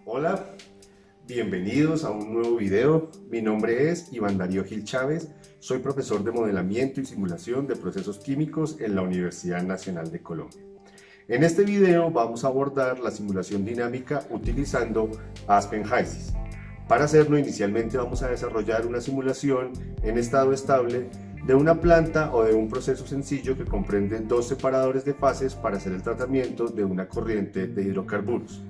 Hola, bienvenidos a un nuevo video. Mi nombre es Iván Darío Gil Chávez, soy profesor de modelamiento y simulación de procesos químicos en la Universidad Nacional de Colombia. En este video vamos a abordar la simulación dinámica utilizando Aspen HYSYS. Para hacerlo, inicialmente vamos a desarrollar una simulación en estado estable de una planta o de un proceso sencillo que comprende dos separadores de fases para hacer el tratamiento de una corriente de hidrocarburos.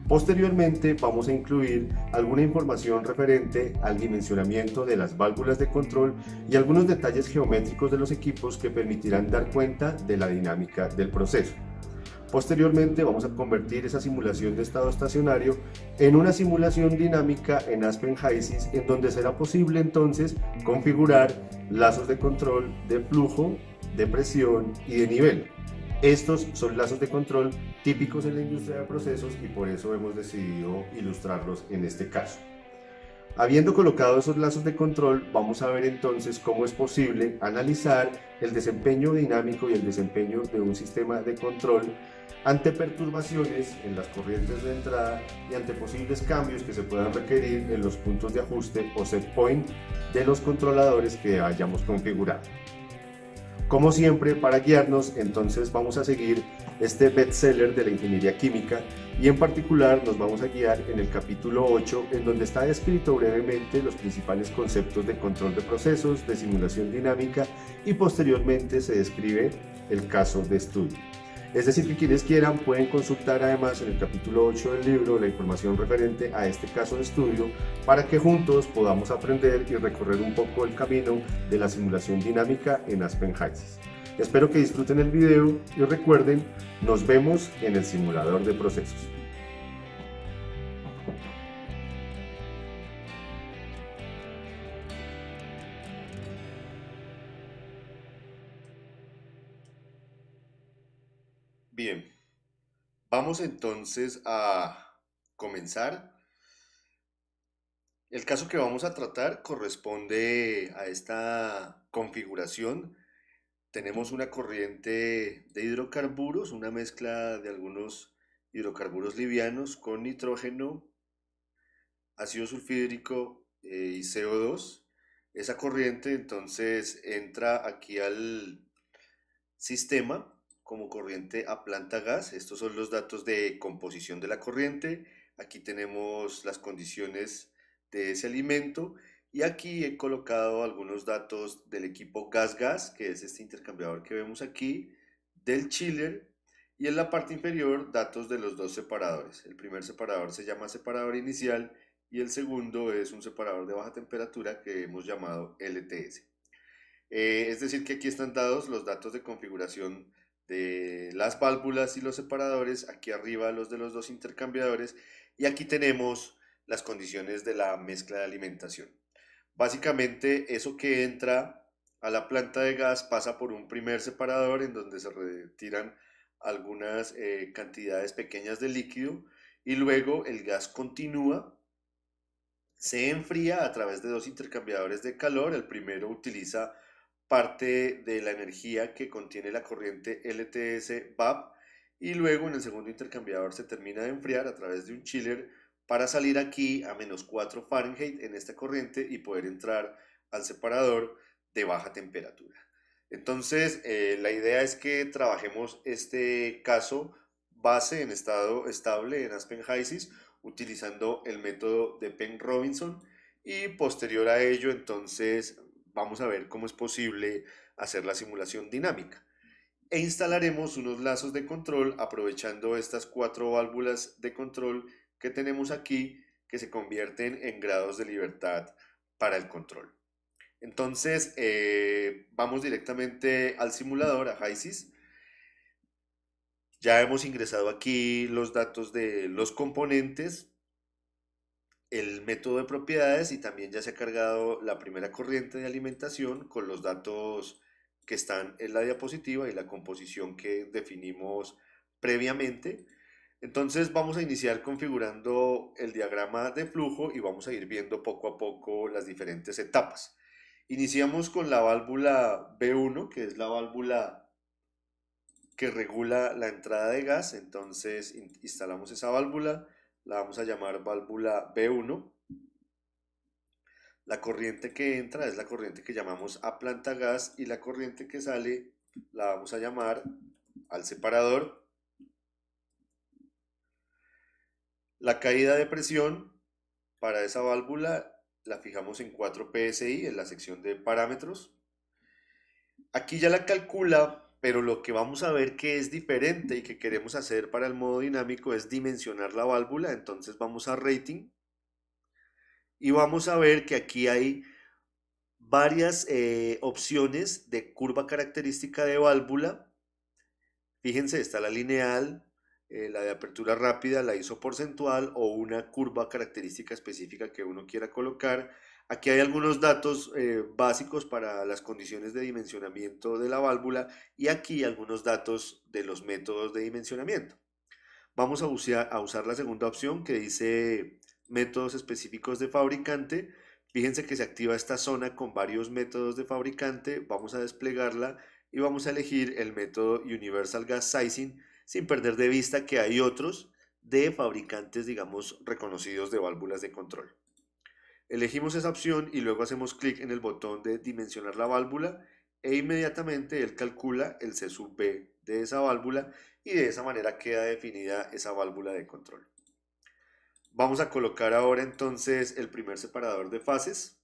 Posteriormente vamos a incluir alguna información referente al dimensionamiento de las válvulas de control y algunos detalles geométricos de los equipos que permitirán dar cuenta de la dinámica del proceso. Posteriormente vamos a convertir esa simulación de estado estacionario en una simulación dinámica en Aspen HYSYS, en donde será posible entonces configurar lazos de control de flujo, de presión y de nivel. Estos son lazos de control típicos en la industria de procesos y por eso hemos decidido ilustrarlos en este caso. Habiendo colocado esos lazos de control, vamos a ver entonces cómo es posible analizar el desempeño dinámico y el desempeño de un sistema de control ante perturbaciones en las corrientes de entrada y ante posibles cambios que se puedan requerir en los puntos de ajuste o set point de los controladores que hayamos configurado. Como siempre, para guiarnos, entonces vamos a seguir este bestseller de la ingeniería química y en particular nos vamos a guiar en el capítulo 8, en donde está descrito brevemente los principales conceptos de control de procesos, de simulación dinámica y posteriormente se describe el caso de estudio. Es decir, que quienes quieran pueden consultar además en el capítulo 8 del libro la información referente a este caso de estudio para que juntos podamos aprender y recorrer un poco el camino de la simulación dinámica en Aspen HYSYS. Espero que disfruten el video y recuerden, nos vemos en el simulador de procesos. Bien, vamos entonces a comenzar. El caso que vamos a tratar corresponde a esta configuración. Tenemos una corriente de hidrocarburos, una mezcla de algunos hidrocarburos livianos con nitrógeno, ácido sulfídrico y CO2. Esa corriente entonces entra aquí al sistema como corriente a planta gas. Estos son los datos de composición de la corriente. Aquí tenemos las condiciones de ese alimento y aquí he colocado algunos datos del equipo gas-gas, que es este intercambiador que vemos aquí, del chiller y en la parte inferior datos de los dos separadores. El primer separador se llama separador inicial y el segundo es un separador de baja temperatura que hemos llamado LTS. Es decir, que aquí están dados los datos de configuración de las válvulas y los separadores, aquí arriba los de los dos intercambiadores y aquí tenemos las condiciones de la mezcla de alimentación. Básicamente eso que entra a la planta de gas pasa por un primer separador en donde se retiran algunas cantidades pequeñas de líquido y luego el gas continúa, se enfría a través de dos intercambiadores de calor. El primero utiliza parte de la energía que contiene la corriente LTS VAP y luego en el segundo intercambiador se termina de enfriar a través de un chiller para salir aquí a -4 Fahrenheit en esta corriente y poder entrar al separador de baja temperatura. Entonces, la idea es que trabajemos este caso base en estado estable en Aspen HYSYS utilizando el método de Penn-Robinson y posterior a ello entonces vamos a ver cómo es posible hacer la simulación dinámica. E instalaremos unos lazos de control aprovechando estas cuatro válvulas de control que tenemos aquí que se convierten en grados de libertad para el control. Entonces, vamos directamente al simulador, a HYSYS. Ya hemos ingresado aquí los datos de los componentes, el método de propiedades y también ya se ha cargado la primera corriente de alimentación con los datos que están en la diapositiva y la composición que definimos previamente. Entonces vamos a iniciar configurando el diagrama de flujo y vamos a ir viendo poco a poco las diferentes etapas. Iniciamos con la válvula B1, que es la válvula que regula la entrada de gas. Entonces instalamos esa válvula, la vamos a llamar válvula B1. La corriente que entra es la corriente que llamamos a planta gas y la corriente que sale la vamos a llamar al separador. La caída de presión para esa válvula la fijamos en 4 psi en la sección de parámetros. Aquí ya la calcula, pero lo que vamos a ver que es diferente y que queremos hacer para el modo dinámico es dimensionar la válvula. Entonces vamos a rating y vamos a ver que aquí hay varias opciones de curva característica de válvula. Fíjense, está la lineal, la de apertura rápida, la ISO porcentual o una curva característica específica que uno quiera colocar. Aquí hay algunos datos básicos para las condiciones de dimensionamiento de la válvula y aquí algunos datos de los métodos de dimensionamiento. Vamos a usar la segunda opción que dice métodos específicos de fabricante. Fíjense que se activa esta zona con varios métodos de fabricante. Vamos a desplegarla y vamos a elegir el método Universal Gas Sizing sin perder de vista que hay otros de fabricantes, digamos, reconocidos de válvulas de control. Elegimos esa opción y luego hacemos clic en el botón de dimensionar la válvula e inmediatamente él calcula el C sub B de esa válvula y de esa manera queda definida esa válvula de control. Vamos a colocar ahora entonces el primer separador de fases.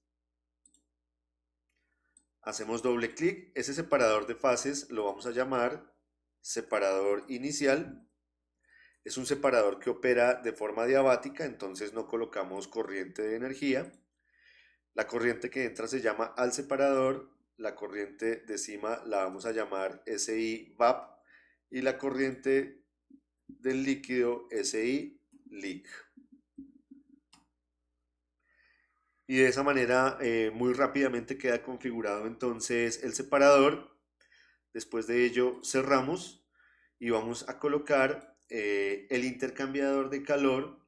Hacemos doble clic, ese separador de fases lo vamos a llamar separador inicial. Es un separador que opera de forma diabática, entonces no colocamos corriente de energía. La corriente que entra se llama al separador, la corriente de cima la vamos a llamar SI VAP y la corriente del líquido SI leak. Y de esa manera muy rápidamente queda configurado entonces el separador. Después de ello cerramos y vamos a colocar el intercambiador de calor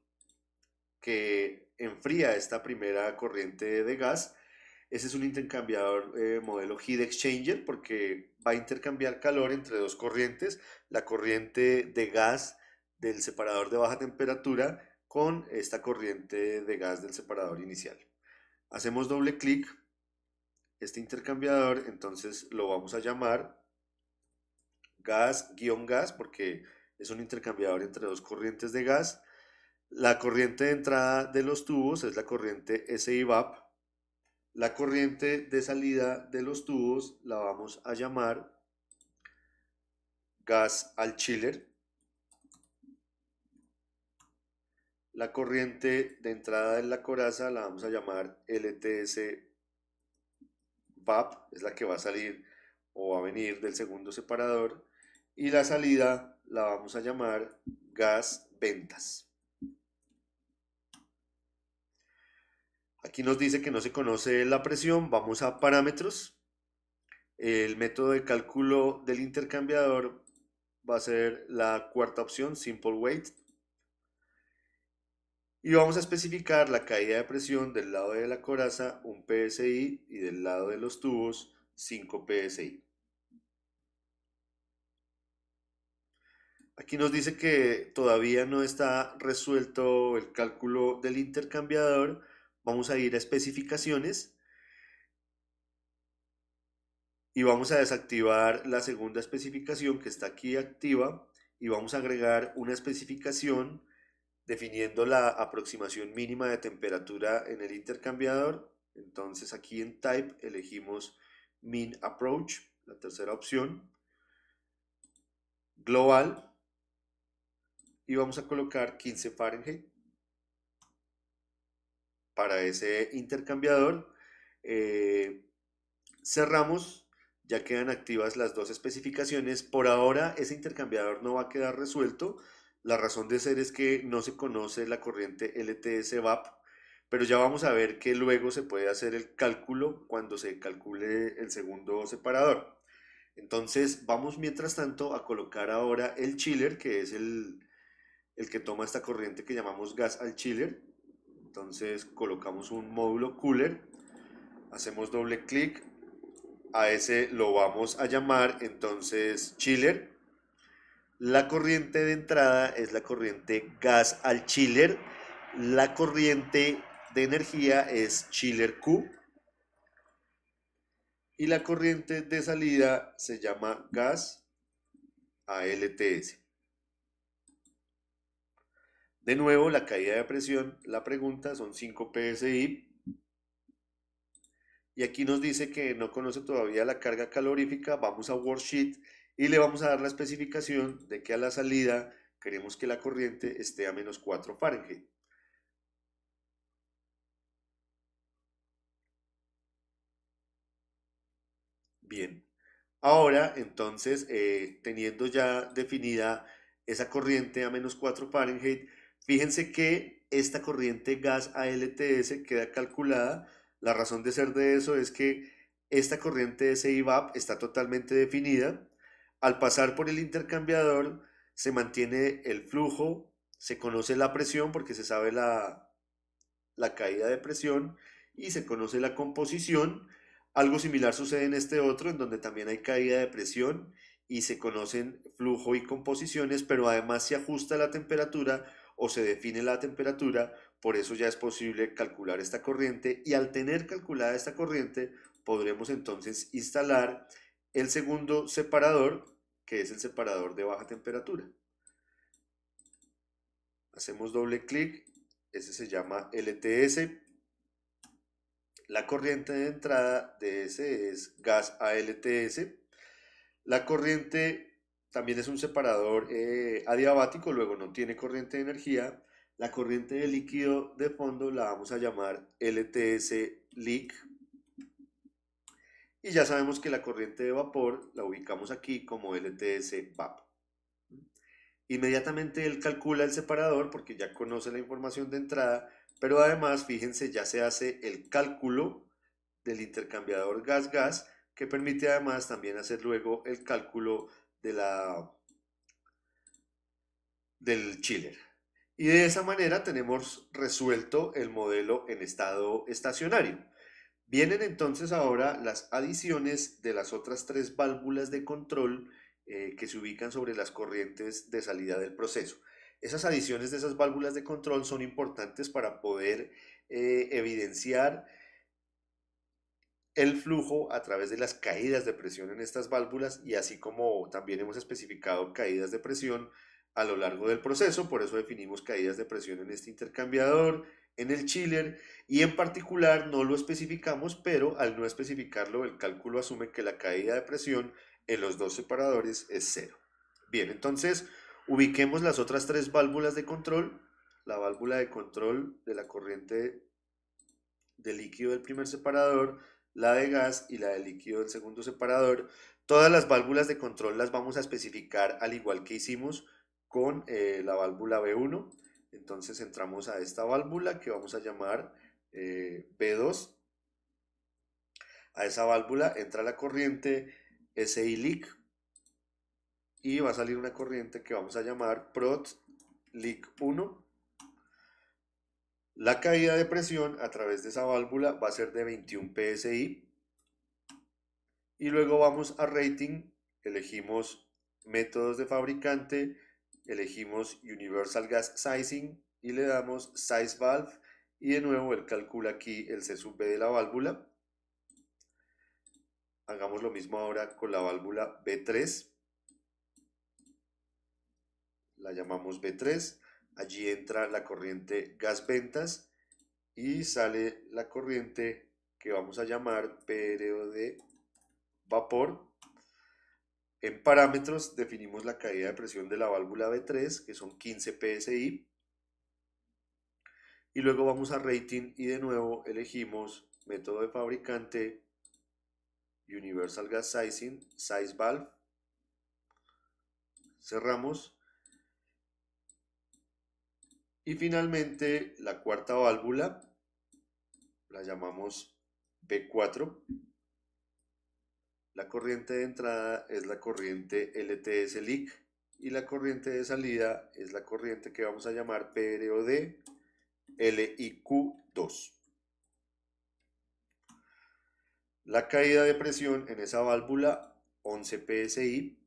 que enfría esta primera corriente de gas. Ese es un intercambiador modelo Heat Exchanger porque va a intercambiar calor entre dos corrientes, la corriente de gas del separador de baja temperatura con esta corriente de gas del separador inicial. Hacemos doble clic, este intercambiador entonces lo vamos a llamar gas-gas porque es un intercambiador entre dos corrientes de gas. La corriente de entrada de los tubos es la corriente SIVAP. La corriente de salida de los tubos la vamos a llamar gas al chiller. La corriente de entrada de la coraza la vamos a llamar LTS VAP, es la que va a salir o va a venir del segundo separador. Y la salida la vamos a llamar gas ventas. Aquí nos dice que no se conoce la presión, vamos a parámetros. El método de cálculo del intercambiador va a ser la cuarta opción, Simple Weight. Y vamos a especificar la caída de presión del lado de la coraza, 1 psi, y del lado de los tubos, 5 psi. Aquí nos dice que todavía no está resuelto el cálculo del intercambiador. Vamos a ir a especificaciones y vamos a desactivar la segunda especificación que está aquí activa y vamos a agregar una especificación definiendo la aproximación mínima de temperatura en el intercambiador. Entonces aquí en Type elegimos Mean Approach, la tercera opción, Global, y vamos a colocar 15 Fahrenheit para ese intercambiador. Cerramos, ya quedan activas las dos especificaciones. Por ahora ese intercambiador no va a quedar resuelto. La razón de ser es que no se conoce la corriente LTS-VAP, pero ya vamos a ver que luego se puede hacer el cálculo cuando se calcule el segundo separador. Entonces vamos mientras tanto a colocar ahora el chiller, que es el que toma esta corriente que llamamos gas al chiller. Entonces colocamos un módulo cooler, hacemos doble clic, a ese lo vamos a llamar entonces chiller. La corriente de entrada es la corriente gas al chiller. La corriente de energía es chiller Q. Y la corriente de salida se llama gas a LTS. De nuevo, la caída de presión, la pregunta son 5 psi. Y aquí nos dice que no conoce todavía la carga calorífica. Vamos a Worksheet y le vamos a dar la especificación de que a la salida queremos que la corriente esté a menos 4 Fahrenheit. Bien, ahora entonces, teniendo ya definida esa corriente a menos 4 Fahrenheit, fíjense que esta corriente gas ALTS queda calculada. La razón de ser de eso es que esta corriente SIVAP está totalmente definida. Al pasar por el intercambiador se mantiene el flujo, se conoce la presión porque se sabe la caída de presión y se conoce la composición. Algo similar sucede en este otro, en donde también hay caída de presión y se conocen flujo y composiciones, pero además se ajusta la temperatura o se define la temperatura, por eso ya es posible calcular esta corriente y al tener calculada esta corriente podremos entonces instalar el segundo separador, que es el separador de baja temperatura. Hacemos doble clic, ese se llama LTS. La corriente de entrada de ese es gas ALTS. La corriente también es un separador adiabático, luego no tiene corriente de energía. La corriente de líquido de fondo la vamos a llamar LTS leak. Y ya sabemos que la corriente de vapor la ubicamos aquí como LTS VAP. Inmediatamente él calcula el separador porque ya conoce la información de entrada, pero además, fíjense, ya se hace el cálculo del intercambiador gas-gas, que permite además también hacer luego el cálculo de del chiller. Y de esa manera tenemos resuelto el modelo en estado estacionario. Vienen entonces ahora las adiciones de las otras tres válvulas de control que se ubican sobre las corrientes de salida del proceso. Esas adiciones de esas válvulas de control son importantes para poder evidenciar el flujo a través de las caídas de presión en estas válvulas y así como también hemos especificado caídas de presión a lo largo del proceso, por eso definimos caídas de presión en este intercambiador, en el chiller y en particular no lo especificamos, pero al no especificarlo el cálculo asume que la caída de presión en los dos separadores es cero. Bien, entonces ubiquemos las otras tres válvulas de control, la válvula de control de la corriente de líquido del primer separador, la de gas y la de líquido del segundo separador. Todas las válvulas de control las vamos a especificar al igual que hicimos con la válvula B1. Entonces entramos a esta válvula que vamos a llamar B2. A esa válvula entra la corriente SI leak y va a salir una corriente que vamos a llamar prot leak 1. La caída de presión a través de esa válvula va a ser de 21 psi. Y luego vamos a rating, elegimos métodos de fabricante, elegimos Universal Gas Sizing y le damos Size Valve y de nuevo él calcula aquí el C sub B de la válvula. Hagamos lo mismo ahora con la válvula B3. La llamamos B3. Allí entra la corriente gas ventas y sale la corriente que vamos a llamar PRO de vapor. En parámetros definimos la caída de presión de la válvula B3, que son 15 psi. Y luego vamos a rating y de nuevo elegimos método de fabricante, Universal Gas Sizing, Size Valve. Cerramos. Y finalmente la cuarta válvula la llamamos B4. La corriente de entrada es la corriente LTS leak y la corriente de salida es la corriente que vamos a llamar PROD LIQ2. La caída de presión en esa válvula 11 psi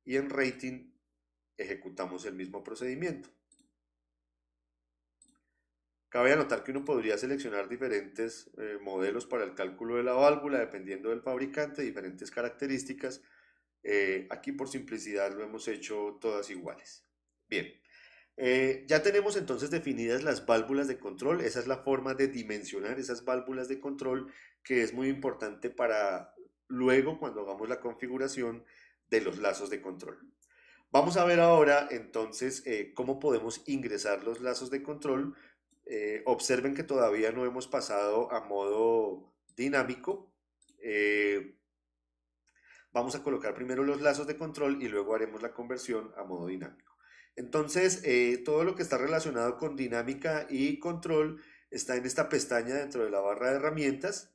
y en rating ejecutamos el mismo procedimiento. Cabe anotar que uno podría seleccionar diferentes modelos para el cálculo de la válvula dependiendo del fabricante, diferentes características. Aquí por simplicidad lo hemos hecho todas iguales. Bien, ya tenemos entonces definidas las válvulas de control. Esa es la forma de dimensionar esas válvulas de control que es muy importante para luego cuando hagamos la configuración de los lazos de control. Vamos a ver ahora entonces cómo podemos ingresar los lazos de control. Observen que todavía no hemos pasado a modo dinámico. Vamos a colocar primero los lazos de control y luego haremos la conversión a modo dinámico. Entonces, todo lo que está relacionado con dinámica y control está en esta pestaña dentro de la barra de herramientas.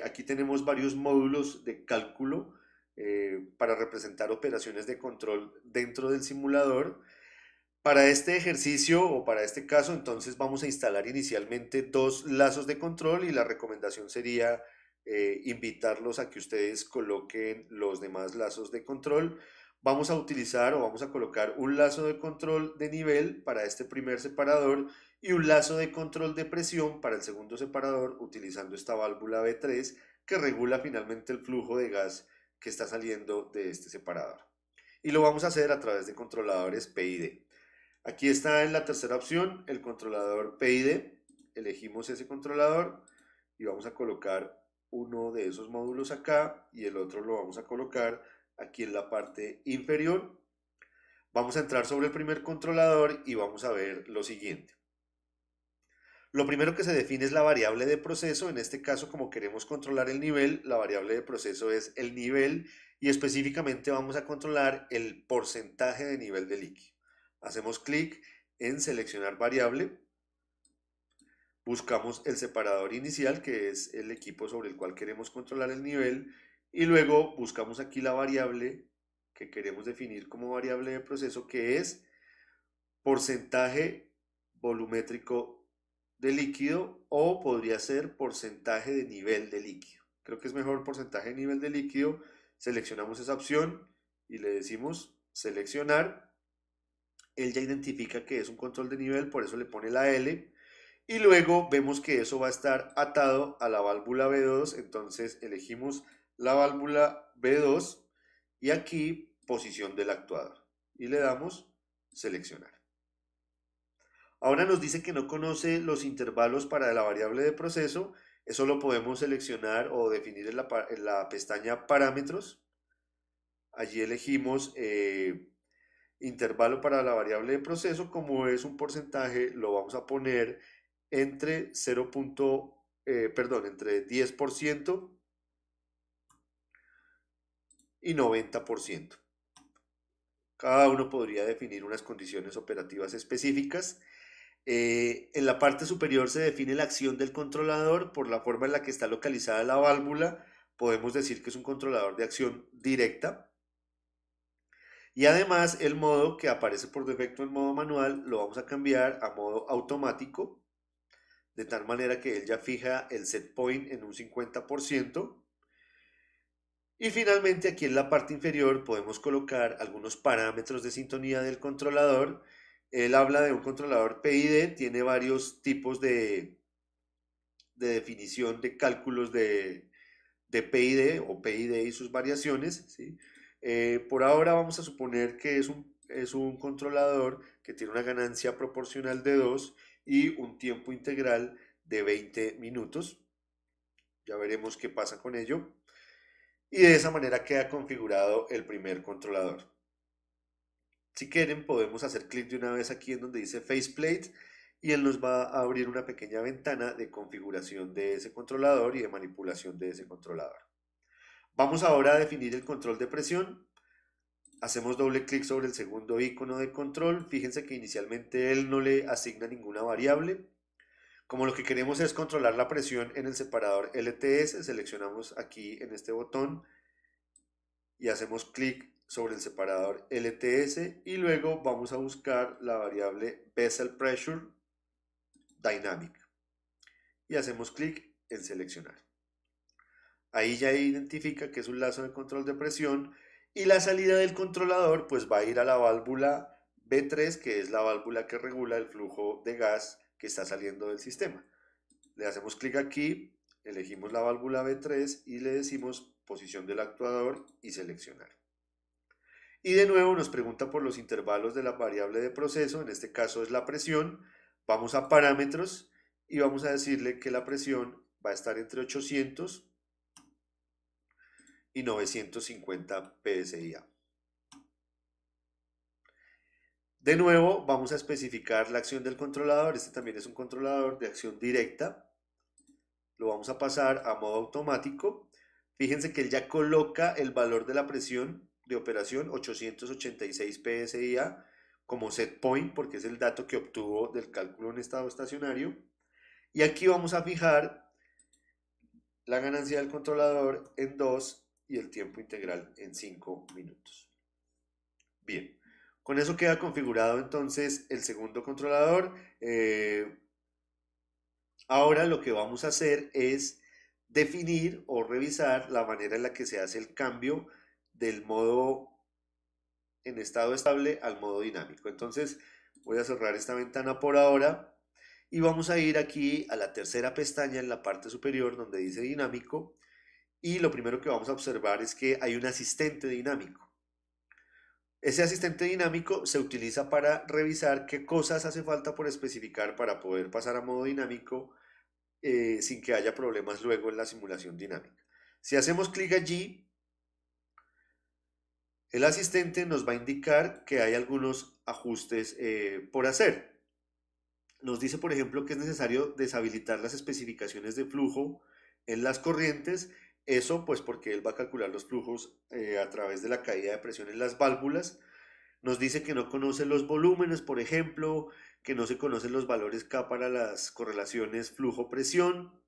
Aquí tenemos varios módulos de cálculo para representar operaciones de control dentro del simulador. Para este ejercicio o para este caso, entonces vamos a instalar inicialmente dos lazos de control y la recomendación sería invitarlos a que ustedes coloquen los demás lazos de control. Vamos a utilizar o vamos a colocar un lazo de control de nivel para este primer separador y un lazo de control de presión para el segundo separador utilizando esta válvula B3 que regula finalmente el flujo de gas que está saliendo de este separador. Y lo vamos a hacer a través de controladores PID. Aquí está en la tercera opción el controlador PID. Elegimos ese controlador y vamos a colocar uno de esos módulos acá y el otro lo vamos a colocar aquí en la parte inferior. Vamos a entrar sobre el primer controlador y vamos a ver lo siguiente. Lo primero que se define es la variable de proceso. En este caso, como queremos controlar el nivel, la variable de proceso es el nivel y específicamente vamos a controlar el porcentaje de nivel de líquido. Hacemos clic en seleccionar variable, buscamos el separador inicial, que es el equipo sobre el cual queremos controlar el nivel, y luego buscamos aquí la variable que queremos definir como variable de proceso, que es porcentaje volumétrico de líquido o podría ser porcentaje de nivel de líquido. Creo que es mejor porcentaje de nivel de líquido. Seleccionamos esa opción y le decimos seleccionar. Él ya identifica que es un control de nivel, por eso le pone la L. Y luego vemos que eso va a estar atado a la válvula B2, entonces elegimos la válvula B2 y aquí posición del actuador. Y le damos seleccionar. Ahora nos dice que no conoce los intervalos para la variable de proceso. Eso lo podemos seleccionar o definir en la pestaña parámetros. Allí elegimos intervalo para la variable de proceso, como es un porcentaje, lo vamos a poner entre entre 10% y 90%. Cada uno podría definir unas condiciones operativas específicas. En la parte superior se define la acción del controlador por la forma en la que está localizada la válvula. Podemos decir que es un controlador de acción directa. Y además el modo que aparece por defecto en modo manual lo vamos a cambiar a modo automático, de tal manera que él ya fija el set point en un 50%. Y finalmente aquí en la parte inferior podemos colocar algunos parámetros de sintonía del controlador. Él habla de un controlador PID, tiene varios tipos de definición de cálculos de PID o PID y sus variaciones, ¿sí? Por ahora vamos a suponer que es un controlador que tiene una ganancia proporcional de 2 y un tiempo integral de 20 minutos. Ya veremos qué pasa con ello. Y de esa manera queda configurado el primer controlador. Si quieren podemos hacer clic de una vez aquí en donde dice Faceplate y él nos va a abrir una pequeña ventana de configuración de ese controlador y de manipulación de ese controlador. Vamos ahora a definir el control de presión. Hacemos doble clic sobre el segundo icono de control. Fíjense que inicialmente él no le asigna ninguna variable. Como lo que queremos es controlar la presión en el separador LTS, seleccionamos aquí en este botón y hacemos clic sobre el separador LTS y luego vamos a buscar la variable Vessel Pressure Dynamic y hacemos clic en seleccionar. Ahí ya identifica que es un lazo de control de presión Y la salida del controlador pues va a ir a la válvula B3, que es la válvula que regula el flujo de gas que está saliendo del sistema. Le hacemos clic aquí, elegimos la válvula B3 y le decimos posición del actuador y seleccionar. Y de nuevo nos pregunta por los intervalos de la variable de proceso, en este caso es la presión. Vamos a parámetros y vamos a decirle que la presión va a estar entre 800 y 950 psi. De nuevo, vamos a especificar la acción del controlador. Este también es un controlador de acción directa. Lo vamos a pasar a modo automático. Fíjense que él ya coloca el valor de la presión de operación 886 psi como set point porque es el dato que obtuvo del cálculo en estado estacionario. Y aquí vamos a fijar la ganancia del controlador en 2 y el tiempo integral en 5 minutos. Bien, con eso queda configurado entonces el segundo controlador. Ahora lo que vamos a hacer es definir o revisar la manera en la que se hace el cambio del modo en estado estable al modo dinámico. Entonces voy a cerrar esta ventana por ahora y vamos a ir aquí a la tercera pestaña en la parte superior donde dice dinámico y lo primero que vamos a observar es que hay un asistente dinámico. Ese asistente dinámico se utiliza para revisar qué cosas hace falta por especificar para poder pasar a modo dinámico sin que haya problemas luego en la simulación dinámica. Si hacemos clic allí, el asistente nos va a indicar que hay algunos ajustes por hacer. Nos dice, por ejemplo, que es necesario deshabilitar las especificaciones de flujo en las corrientes. Eso pues porque él va a calcular los flujos a través de la caída de presión en las válvulas. Nos dice que no conoce los volúmenes, por ejemplo, que no se conocen los valores K para las correlaciones flujo-presión,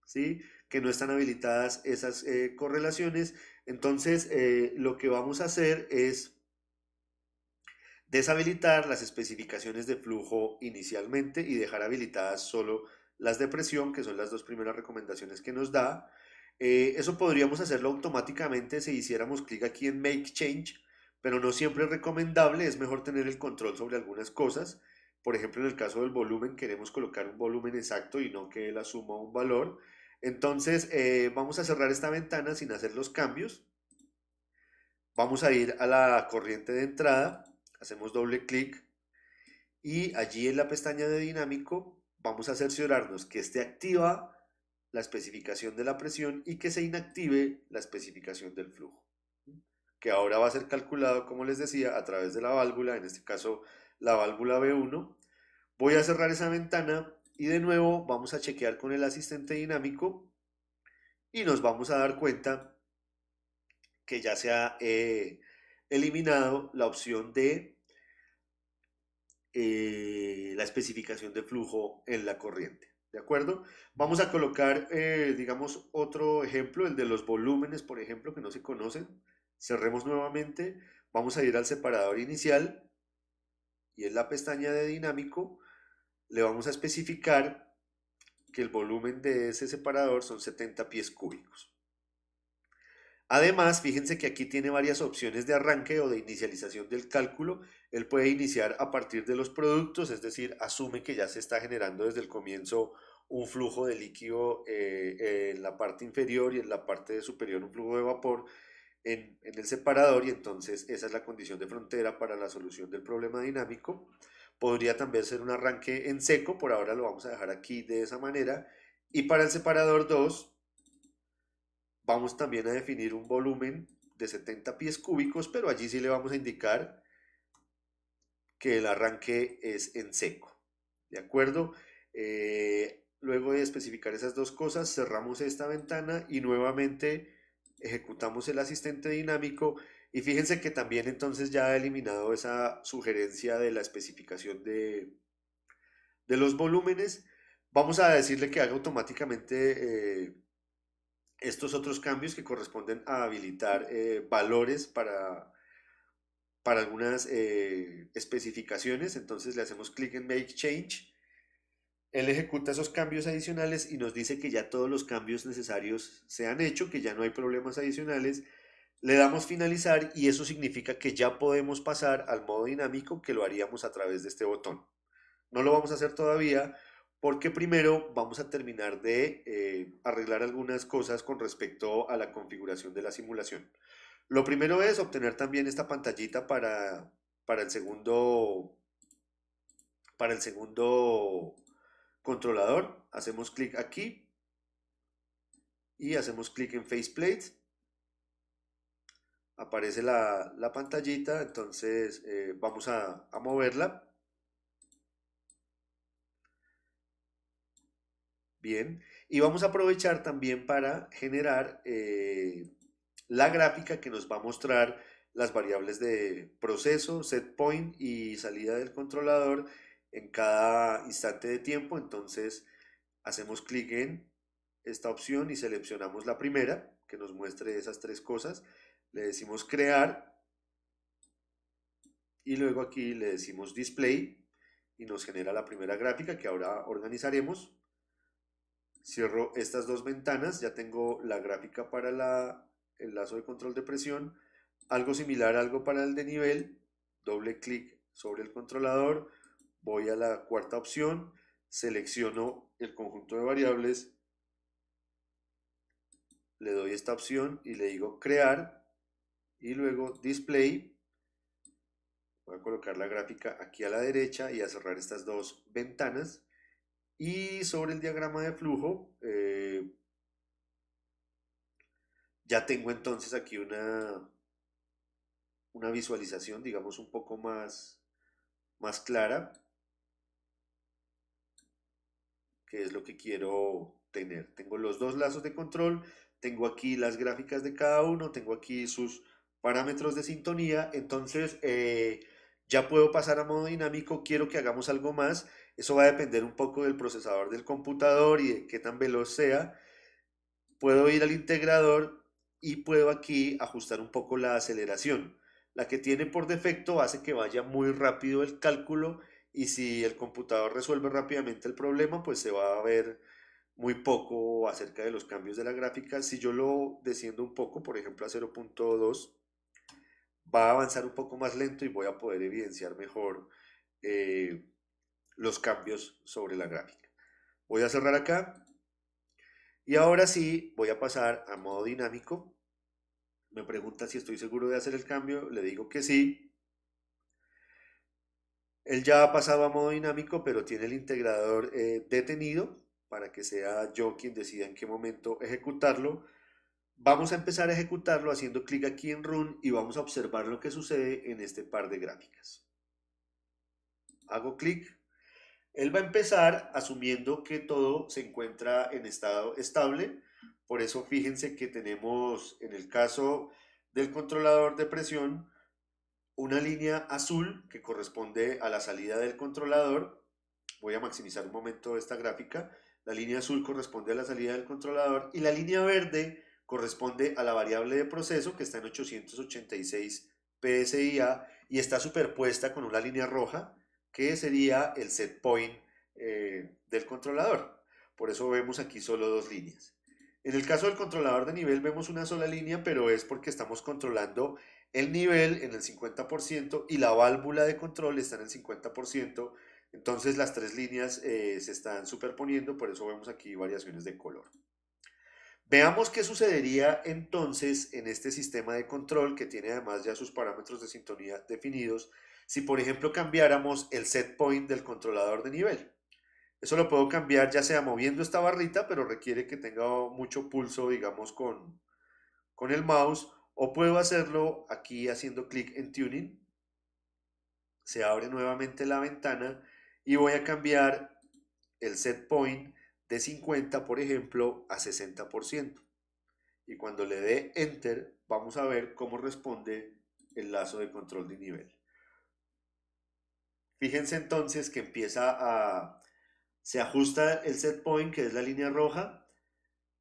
¿sí? Que no están habilitadas esas correlaciones. Entonces, lo que vamos a hacer es deshabilitar las especificaciones de flujo inicialmente y dejar habilitadas solo las de presión, que son las dos primeras recomendaciones que nos da. Eso podríamos hacerlo automáticamente si hiciéramos clic aquí en Make Change, pero no siempre es recomendable, es mejor tener el control sobre algunas cosas. Por ejemplo, en el caso del volumen, queremos colocar un volumen exacto y no que él asuma un valor. Entonces, vamos a cerrar esta ventana sin hacer los cambios. Vamos a ir a la corriente de entrada, hacemos doble clic y allí en la pestaña de dinámico vamos a cerciorarnos que esté activa la especificación de la presión y que se inactive la especificación del flujo, que ahora va a ser calculado, como les decía, a través de la válvula, en este caso la válvula B1. Voy a cerrar esa ventana y de nuevo vamos a chequear con el asistente dinámico y nos vamos a dar cuenta que ya se ha eliminado la opción de la especificación de flujo en la corriente. ¿De acuerdo? Vamos a colocar, digamos, otro ejemplo, el de los volúmenes, por ejemplo, que no se conocen. Cerremos nuevamente. Vamos a ir al separador inicial y en la pestaña de dinámico le vamos a especificar que el volumen de ese separador son 70 pies cúbicos. Además, fíjense que aquí tiene varias opciones de arranque o de inicialización del cálculo. Él puede iniciar a partir de los productos, es decir, asume que ya se está generando desde el comienzo un flujo de líquido en la parte inferior y en la parte superior un flujo de vapor en el separador y entonces esa es la condición de frontera para la solución del problema dinámico. Podría también ser un arranque en seco, por ahora lo vamos a dejar aquí de esa manera. Y para el separador 2 vamos también a definir un volumen de 70 pies cúbicos, pero allí sí le vamos a indicar que el arranque es en seco. ¿De acuerdo? Luego de especificar esas dos cosas, cerramos esta ventana y nuevamente ejecutamos el asistente dinámico. Y fíjense que también entonces ya ha eliminado esa sugerencia de la especificación de los volúmenes. Vamos a decirle que haga automáticamente estos otros cambios que corresponden a habilitar valores para algunas especificaciones. Entonces le hacemos clic en Make Change. Él ejecuta esos cambios adicionales y nos dice que ya todos los cambios necesarios se han hecho, que ya no hay problemas adicionales. Le damos finalizar y eso significa que ya podemos pasar al modo dinámico que lo haríamos a través de este botón. No lo vamos a hacer todavía porque primero vamos a terminar de arreglar algunas cosas con respecto a la configuración de la simulación. Lo primero es obtener también esta pantallita para el segundo, para el segundo controlador. Hacemos clic aquí y hacemos clic en Faceplate. Aparece la pantallita, entonces vamos a moverla. Bien, y vamos a aprovechar también para generar la gráfica que nos va a mostrar las variables de proceso, set point y salida del controlador en cada instante de tiempo. Entonces hacemos clic en esta opción y seleccionamos la primera que nos muestre esas tres cosas. Le decimos crear y luego aquí le decimos display y nos genera la primera gráfica que ahora organizaremos. Cierro estas dos ventanas, ya tengo la gráfica para el lazo de control de presión, algo similar, algo para el de nivel, doble clic sobre el controlador, voy a la cuarta opción, selecciono el conjunto de variables, le doy esta opción y le digo crear y luego display. Voy a colocar la gráfica aquí a la derecha y a cerrar estas dos ventanas. Y sobre el diagrama de flujo, ya tengo entonces aquí una visualización, digamos, un poco más clara, que es lo que quiero tener. Tengo los dos lazos de control, tengo aquí las gráficas de cada uno, tengo aquí sus parámetros de sintonía, entonces ya puedo pasar a modo dinámico, quiero que hagamos algo más, eso va a depender un poco del procesador del computador y de qué tan veloz sea. Puedo ir al integrador y puedo aquí ajustar un poco la aceleración. La que tiene por defecto hace que vaya muy rápido el cálculo y si el computador resuelve rápidamente el problema, pues se va a ver muy poco acerca de los cambios de la gráfica. Si yo lo desciendo un poco, por ejemplo a 0.2, va a avanzar un poco más lento y voy a poder evidenciar mejor eh, los cambios sobre la gráfica. Voy a cerrar acá y ahora sí voy a pasar a modo dinámico. Me pregunta si estoy seguro de hacer el cambio, le digo que sí. Él ya ha pasado a modo dinámico, pero tiene el integrador detenido para que sea yo quien decida en qué momento ejecutarlo. Vamos a empezar a ejecutarlo haciendo clic aquí en Run y vamos a observar lo que sucede en este par de gráficas. Hago clic. Él va a empezar asumiendo que todo se encuentra en estado estable. Por eso fíjense que tenemos en el caso del controlador de presión una línea azul que corresponde a la salida del controlador. Voy a maximizar un momento esta gráfica. La línea azul corresponde a la salida del controlador y la línea verde corresponde a la variable de proceso que está en 886 PSIA y está superpuesta con una línea roja que sería el set point del controlador. Por eso vemos aquí solo dos líneas. En el caso del controlador de nivel vemos una sola línea, pero es porque estamos controlando el nivel en el 50% y la válvula de control está en el 50%. Entonces las tres líneas se están superponiendo, por eso vemos aquí variaciones de color. Veamos qué sucedería entonces en este sistema de control que tiene además ya sus parámetros de sintonía definidos si por ejemplo cambiáramos el set point del controlador de nivel. Eso lo puedo cambiar ya sea moviendo esta barrita, pero requiere que tenga mucho pulso, digamos, con el mouse, o puedo hacerlo aquí haciendo clic en Tuning. Se abre nuevamente la ventana y voy a cambiar el set point de 50, por ejemplo, a 60%. Y cuando le dé Enter, vamos a ver cómo responde el lazo de control de nivel. Fíjense entonces que se ajusta el set point, que es la línea roja.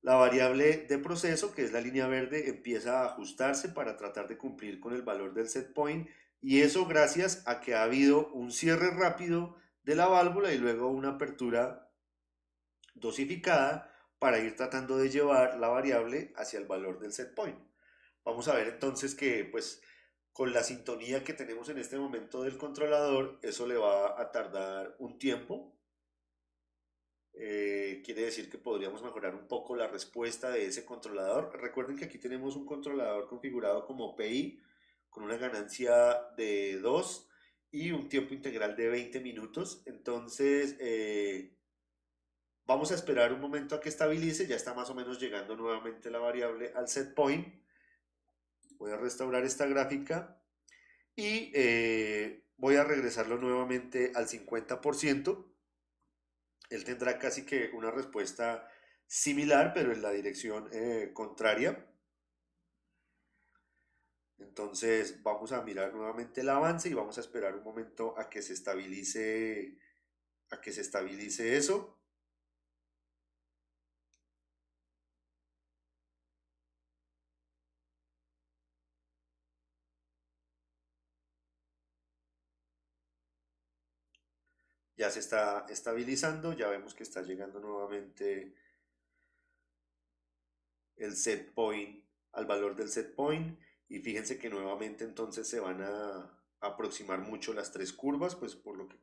La variable de proceso, que es la línea verde, empieza a ajustarse para tratar de cumplir con el valor del set point y eso gracias a que ha habido un cierre rápido de la válvula y luego una apertura dosificada para ir tratando de llevar la variable hacia el valor del set point. vamos a ver entonces que pues con la sintonía que tenemos en este momento del controlador, eso le va a tardar un tiempo. Quiere decir que podríamos mejorar un poco la respuesta de ese controlador. Recuerden que aquí tenemos un controlador configurado como PI con una ganancia de 2 y un tiempo integral de 20 minutos. Entonces, vamos a esperar un momento a que estabilice. Ya está más o menos llegando nuevamente la variable al set point. Voy a restaurar esta gráfica y voy a regresarlo nuevamente al 50%. Él tendrá casi que una respuesta similar, pero en la dirección contraria. Entonces vamos a mirar nuevamente el avance y vamos a esperar un momento a que se estabilice eso. Ya se está estabilizando, ya vemos que está llegando nuevamente el set point al valor del set point y fíjense que nuevamente entonces se van a aproximar mucho las tres curvas, pues por lo que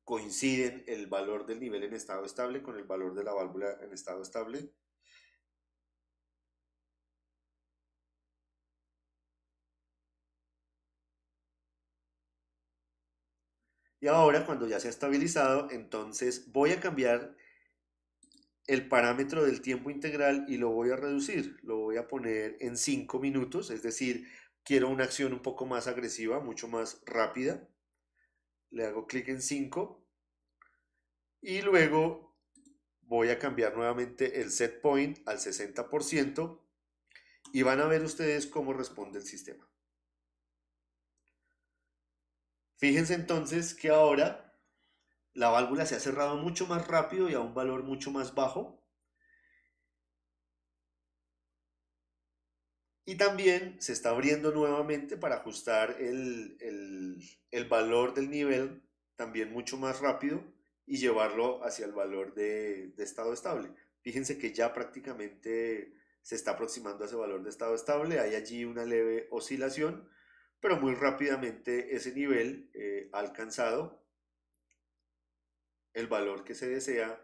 coinciden el valor del nivel en estado estable con el valor de la válvula en estado estable. Y ahora cuando ya se ha estabilizado, entonces voy a cambiar el parámetro del tiempo integral y lo voy a reducir. Lo voy a poner en 5 minutos, es decir, quiero una acción un poco más agresiva, mucho más rápida. Le hago clic en 5 y luego voy a cambiar nuevamente el set point al 60% y van a ver ustedes cómo responde el sistema. Fíjense entonces que ahora la válvula se ha cerrado mucho más rápido y a un valor mucho más bajo. Y también se está abriendo nuevamente para ajustar el valor del nivel también mucho más rápido y llevarlo hacia el valor de estado estable. Fíjense que ya prácticamente se está aproximando a ese valor de estado estable. Hay allí una leve oscilación, pero muy rápidamente ese nivel ha alcanzado el valor que se desea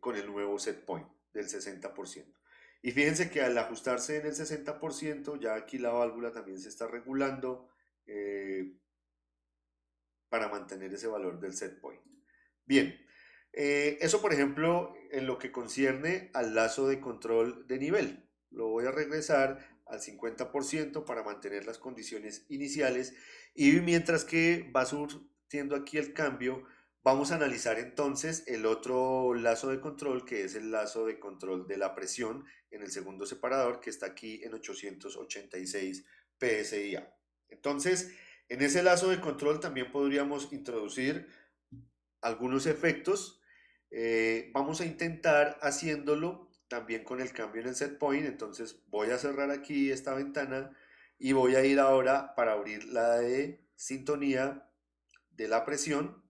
con el nuevo set point del 60%. Y fíjense que al ajustarse en el 60%, ya aquí la válvula también se está regulando para mantener ese valor del set point. Bien, eso por ejemplo en lo que concierne al lazo de control de nivel. Lo voy a regresar al 50% para mantener las condiciones iniciales y mientras que va surtiendo aquí el cambio, vamos a analizar entonces el otro lazo de control que es el lazo de control de la presión en el segundo separador que está aquí en 886 PSIA. Entonces, en ese lazo de control también podríamos introducir algunos efectos. Vamos a intentar haciéndolo también con el cambio en el set point. Entonces voy a cerrar aquí esta ventana y voy a ir ahora para abrir la de sintonía de la presión.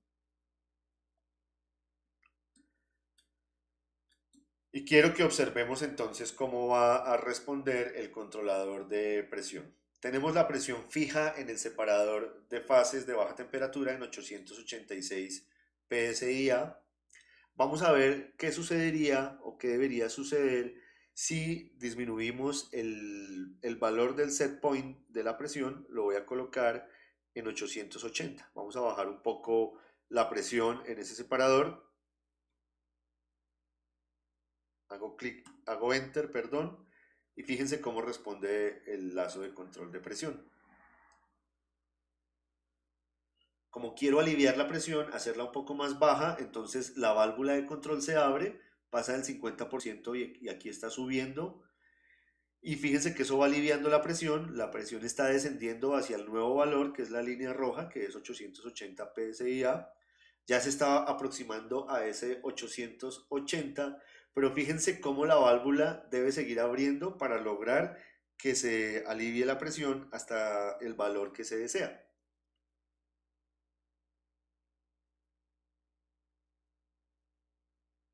Y quiero que observemos entonces cómo va a responder el controlador de presión. Tenemos la presión fija en el separador de fases de baja temperatura en 886 PSIA. Vamos a ver qué sucedería o qué debería suceder si disminuimos el valor del set point de la presión. Lo voy a colocar en 880. Vamos a bajar un poco la presión en ese separador. Hago clic, hago enter, perdón, y fíjense cómo responde el lazo de control de presión. Como quiero aliviar la presión, hacerla un poco más baja, entonces la válvula de control se abre, pasa del 50% y aquí está subiendo. Y fíjense que eso va aliviando la presión está descendiendo hacia el nuevo valor, que es la línea roja, que es 880 PSIA. Ya se está aproximando a ese 880, pero fíjense cómo la válvula debe seguir abriendo para lograr que se alivie la presión hasta el valor que se desea.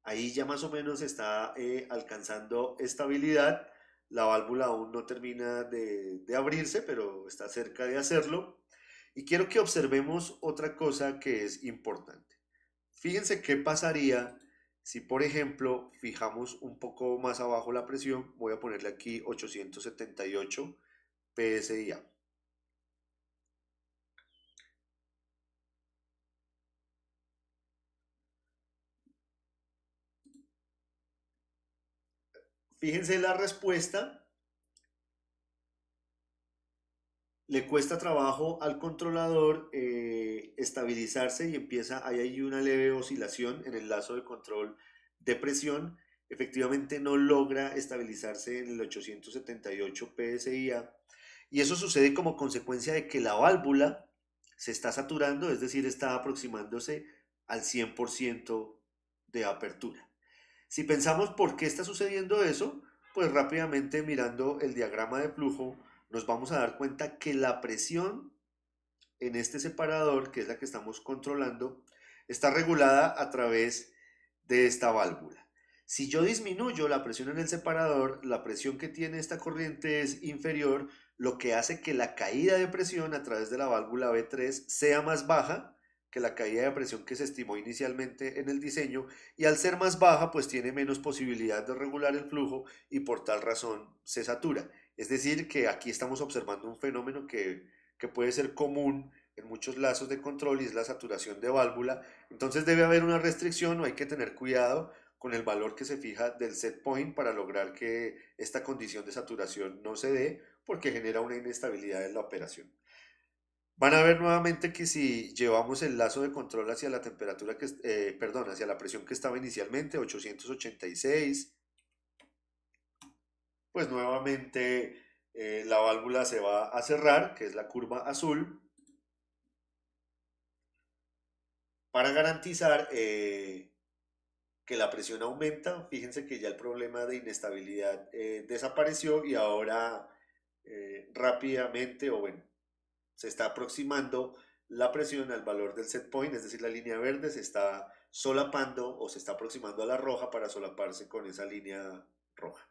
Ahí ya más o menos está alcanzando estabilidad. La válvula aún no termina de abrirse, pero está cerca de hacerlo. Y quiero que observemos otra cosa que es importante. Fíjense qué pasaría si, por ejemplo, fijamos un poco más abajo la presión. Voy a ponerle aquí 878 PSI. Fíjense la respuesta. Le cuesta trabajo al controlador estabilizarse y empieza, hay ahí una leve oscilación en el lazo de control de presión. Efectivamente no logra estabilizarse en el 878 PSI y eso sucede como consecuencia de que la válvula se está saturando, es decir, está aproximándose al 100% de apertura. Si pensamos por qué está sucediendo eso, pues rápidamente mirando el diagrama de flujo nos vamos a dar cuenta que la presión en este separador, que es la que estamos controlando, está regulada a través de esta válvula. Si yo disminuyo la presión en el separador, la presión que tiene esta corriente es inferior, lo que hace que la caída de presión a través de la válvula B3 sea más baja que la caída de presión que se estimó inicialmente en el diseño, y al ser más baja pues tiene menos posibilidad de regular el flujo y por tal razón se satura. Es decir, que aquí estamos observando un fenómeno que puede ser común en muchos lazos de control y es la saturación de válvula. Entonces debe haber una restricción o hay que tener cuidado con el valor que se fija del set point para lograr que esta condición de saturación no se dé porque genera una inestabilidad en la operación. Van a ver nuevamente que si llevamos el lazo de control hacia la temperatura que, perdón, hacia la presión que estaba inicialmente, 886, pues nuevamente la válvula se va a cerrar, que es la curva azul, para garantizar que la presión aumenta. Fíjense que ya el problema de inestabilidad desapareció y ahora rápidamente, o bueno, se está aproximando la presión al valor del set point, es decir, la línea verde se está solapando o se está aproximando a la roja para solaparse con esa línea roja.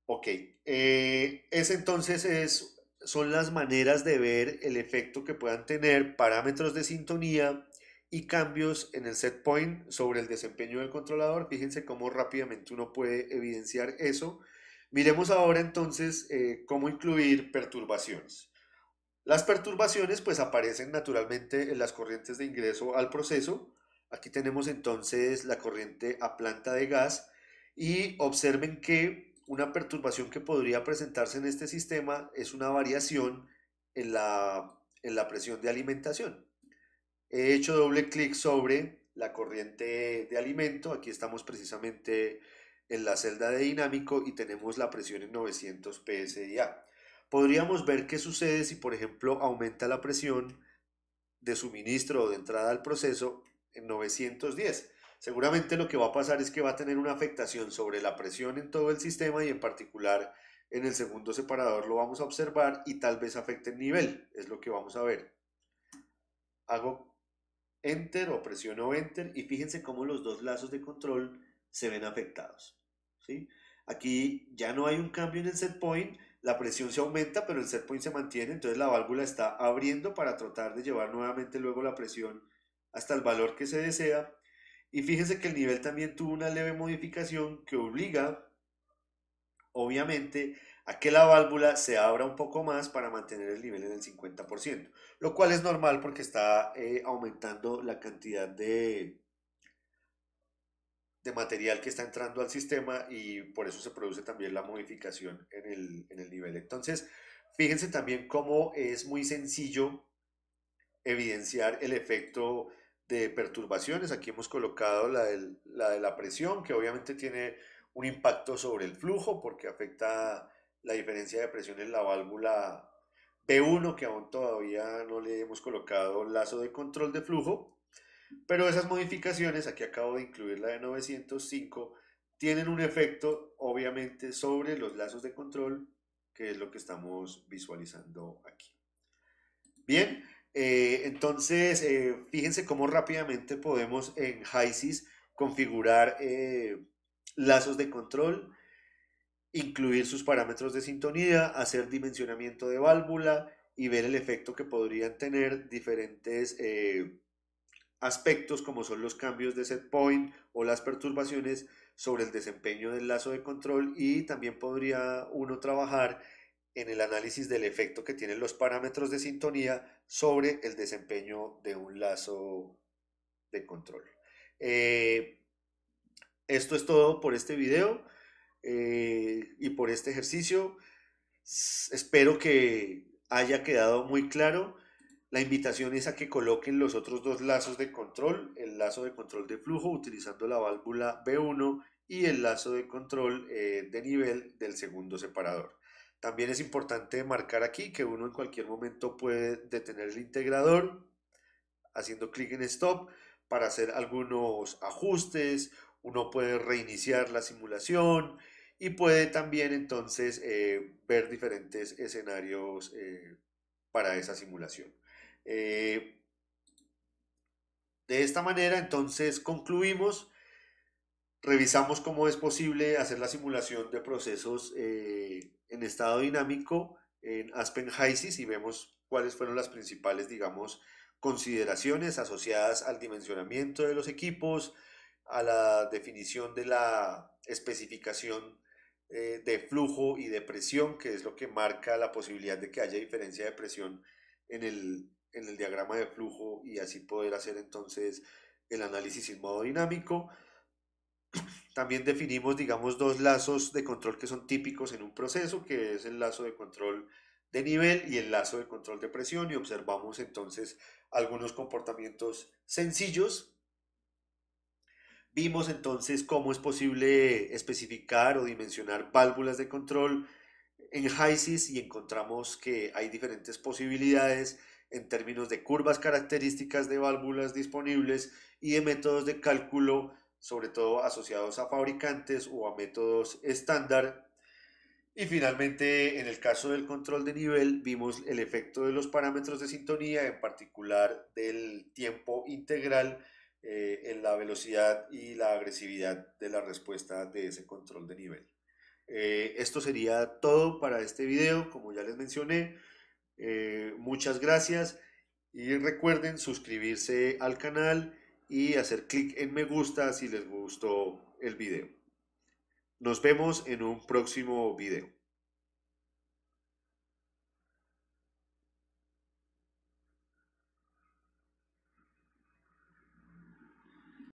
Ok, ese entonces son las maneras de ver el efecto que puedan tener parámetros de sintonía y cambios en el set point sobre el desempeño del controlador. Fíjense cómo rápidamente uno puede evidenciar eso. Miremos ahora entonces cómo incluir perturbaciones. Las perturbaciones pues aparecen naturalmente en las corrientes de ingreso al proceso. Aquí tenemos entonces la corriente a planta de gas y observen que una perturbación que podría presentarse en este sistema es una variación en la presión de alimentación. He hecho doble clic sobre la corriente de alimento. Aquí estamos precisamente en la celda de dinámico y tenemos la presión en 900 psi. Podríamos ver qué sucede si, por ejemplo, aumenta la presión de suministro o de entrada al proceso en 910. Seguramente lo que va a pasar es que va a tener una afectación sobre la presión en todo el sistema y en particular en el segundo separador lo vamos a observar y tal vez afecte el nivel, es lo que vamos a ver. Hago Enter o presiono Enter y fíjense cómo los dos lazos de control se ven afectados. ¿Sí? Aquí ya no hay un cambio en el set point, la presión se aumenta, pero el set point se mantiene, entonces la válvula está abriendo para tratar de llevar nuevamente luego la presión hasta el valor que se desea. Y fíjense que el nivel también tuvo una leve modificación que obliga, obviamente, a que la válvula se abra un poco más para mantener el nivel en el 50%, lo cual es normal porque está aumentando la cantidad de material que está entrando al sistema y por eso se produce también la modificación en el nivel. Entonces, fíjense también cómo es muy sencillo evidenciar el efecto de perturbaciones. Aquí hemos colocado la de la presión, que obviamente tiene un impacto sobre el flujo porque afecta la diferencia de presión en la válvula B1, que aún todavía no le hemos colocado lazo de control de flujo. Pero esas modificaciones, aquí acabo de incluir la de 905, tienen un efecto obviamente sobre los lazos de control, que es lo que estamos visualizando aquí. Bien, entonces fíjense cómo rápidamente podemos en HYSYS configurar lazos de control, incluir sus parámetros de sintonía, hacer dimensionamiento de válvula y ver el efecto que podrían tener diferentes aspectos como son los cambios de set point o las perturbaciones sobre el desempeño del lazo de control, y también podría uno trabajar en el análisis del efecto que tienen los parámetros de sintonía sobre el desempeño de un lazo de control. Eh, Esto es todo por este video y por este ejercicio. Espero que haya quedado muy claro. La invitación es a que coloquen los otros dos lazos de control, el lazo de control de flujo utilizando la válvula B1 y el lazo de control de nivel del segundo separador. También es importante marcar aquí que uno en cualquier momento puede detener el integrador haciendo clic en stop para hacer algunos ajustes. Uno puede reiniciar la simulación y puede también entonces ver diferentes escenarios para esa simulación. Eh, de esta manera entonces concluimos, revisamos cómo es posible hacer la simulación de procesos en estado dinámico en Aspen HYSYS y vemos cuáles fueron las principales, digamos, consideraciones asociadas al dimensionamiento de los equipos, a la definición de la especificación de flujo y de presión, que es lo que marca la posibilidad de que haya diferencia de presión en el diagrama de flujo y así poder hacer entonces el análisis en modo dinámico. También definimos, digamos, dos lazos de control que son típicos en un proceso, que es el lazo de control de nivel y el lazo de control de presión, y observamos entonces algunos comportamientos sencillos. Vimos entonces cómo es posible especificar o dimensionar válvulas de control en HYSYS y encontramos que hay diferentes posibilidades en términos de curvas características de válvulas disponibles y de métodos de cálculo, sobre todo asociados a fabricantes o a métodos estándar. Y finalmente, en el caso del control de nivel, vimos el efecto de los parámetros de sintonía, en particular del tiempo integral en la velocidad y la agresividad de la respuesta de ese control de nivel. Esto sería todo para este video, como ya les mencioné. Muchas gracias y recuerden suscribirse al canal y hacer clic en me gusta si les gustó el video. Nos vemos en un próximo video.